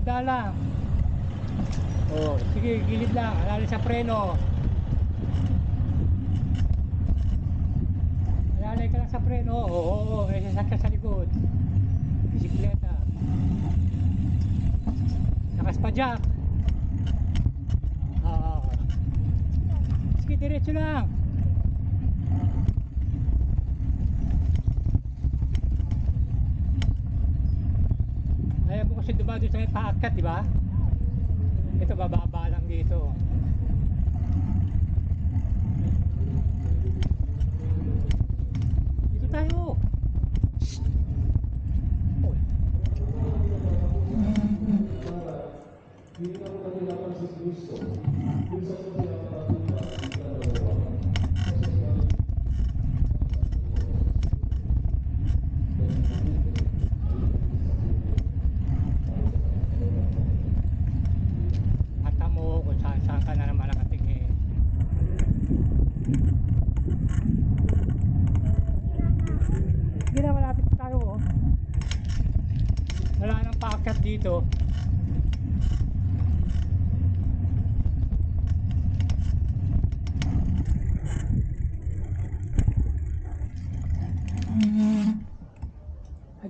Dahan lang. Oh, sige, gilid lang. Alala sa preno. Alalay ka lang sa preno. Oo, may sasakyan sa likod. Bisikleta. Lakas pa, Jack. Oo. Sige, diretso lang. Ayaw mo kasi dumado sa may paakyat, di ba? Ito, bababa lang dito. Dito tayo. Uy. Mata mo kung saan ka na naman nakatingin. Hindi na, malapit tayo, oh. Wala nang paakyat dito.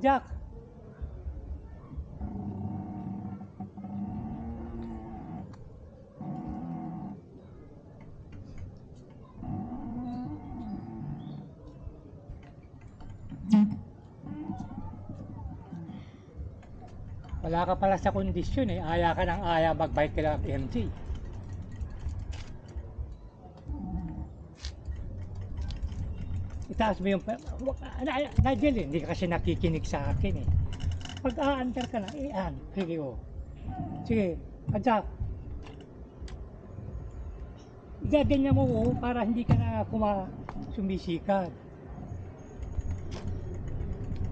Jack. Wala ka pala sa kondisyon eh. Aya ka ng aya mag-bike ka ng MJ. Itaas mo yung... Nigel eh, hindi ka kasi nakikinig sa akin eh. Pag aandar ka na, sige o. Sige, Jack. Igaganyan mo oh, para hindi ka na sumisikat.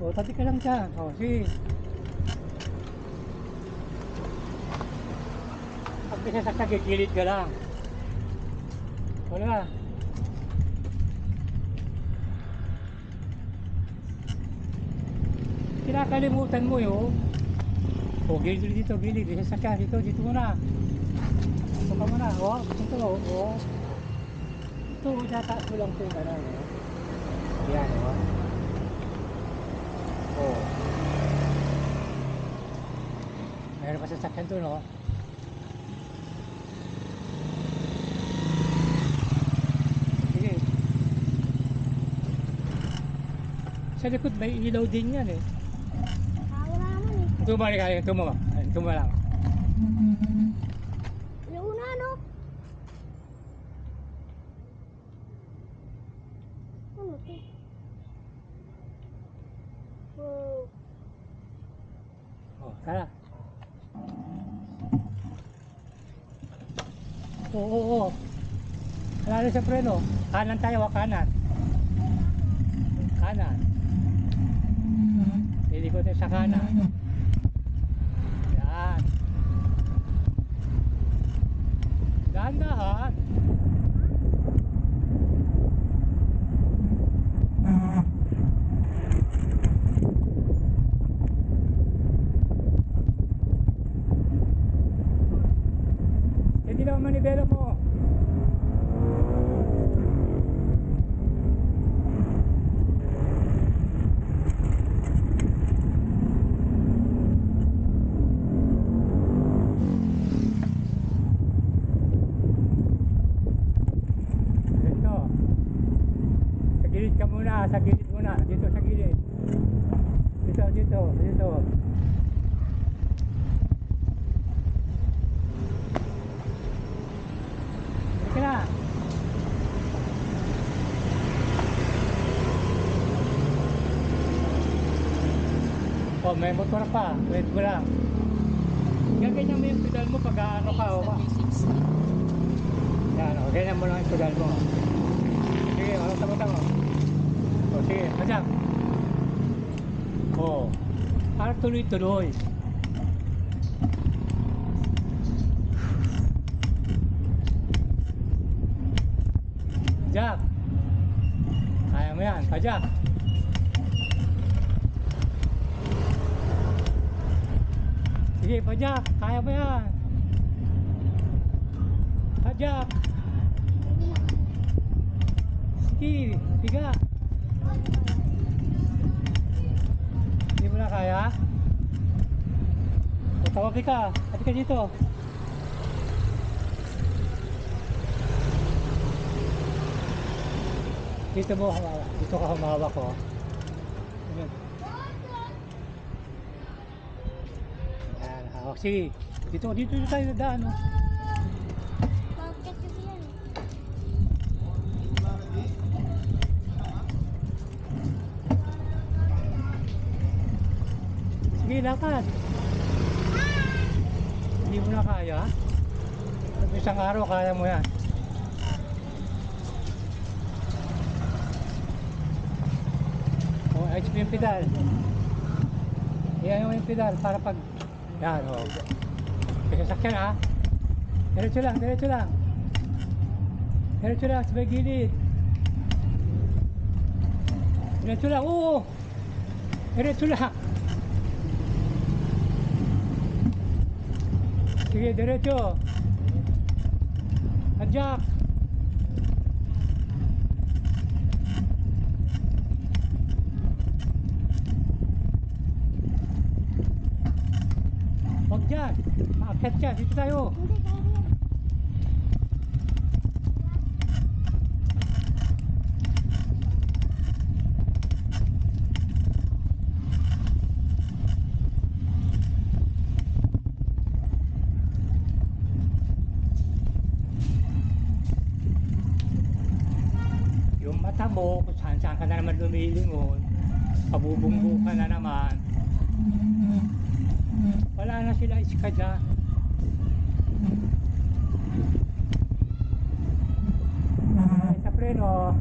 O, tabi ka lang dyan. O, sige. Pag bisasakta, gigilid ka lang. Wala. Kinakalimutan mo yun. O, gilid dito, gilid. Bisasakta, dito muna. Ito ka muna. O, ito, o. Ito, tataas mo lang ito yung ano. Yan, o. O. Mayroon pa sasakyan doon, o. Sa likod may ilaw din yan eh. Wala naman eh. Tumali ka, tuma lang. Yung una no? Ano ito? Wow. Oh, tara. Oo. Alala sa preno. Kanan tayo, kanan. Kanan. Liliko tayo sa kanan. Yan. Dahan-dahan. Hindi naman manibela mo. Sa gilid muna, dito sa gilid. Dito. Sige na. Oh, may motor pa. Wait mo lang. Gaganyan mo yung pedal mo pag ano ka. O, yan, o. Ganyan mo lang yung pedal mo. Sige, tama. O, sige, madam. O, para tuloy-tuloy. Jack. Kaya mo yan, Jack. Sige Sige, padyak. Kaya mo yan. Padyak. Sige, biga. Hindi mo na kaya? O, tawabi ka. Hati ka dito. Dito mo humawak. Dito ka humawak ko. Ayan. Ayan, hawak. Sige. Dito tayo nadaan. Oh. Bakit kasi yan? Sige, lakad. Hindi mo na kaya? Isang araw kaya mo yan. O, ayos mo yung pedal. Iyan mo yung pedal para pag... Yan, o. May sasakyan, ha? Diretso lang, diretso lang. Diretso lang, sa may gilid. Diretso lang, oo. Diretso lang. Sige, diretso. Adjak. Huwag dyan. Maakyat dyan. Dito tayo. Hindi, kaya yan. Yung mata mo, kung saan ka na naman lumilingon, pabubunggo ka na naman. Wala na sila iska dyan. Ay, sa preno.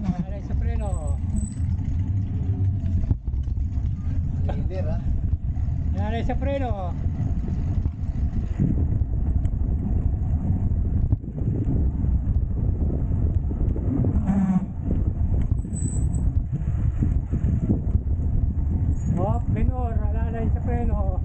Ay, sa preno. Leader ha? Ay, sa preno. Oh, minor, alalay sa preno.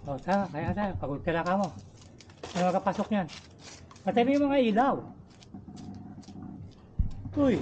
Oh, kaya tayo, pagod ka na ka mo. Ano makapasok yan? Patay mo yung mga ilaw. Uy,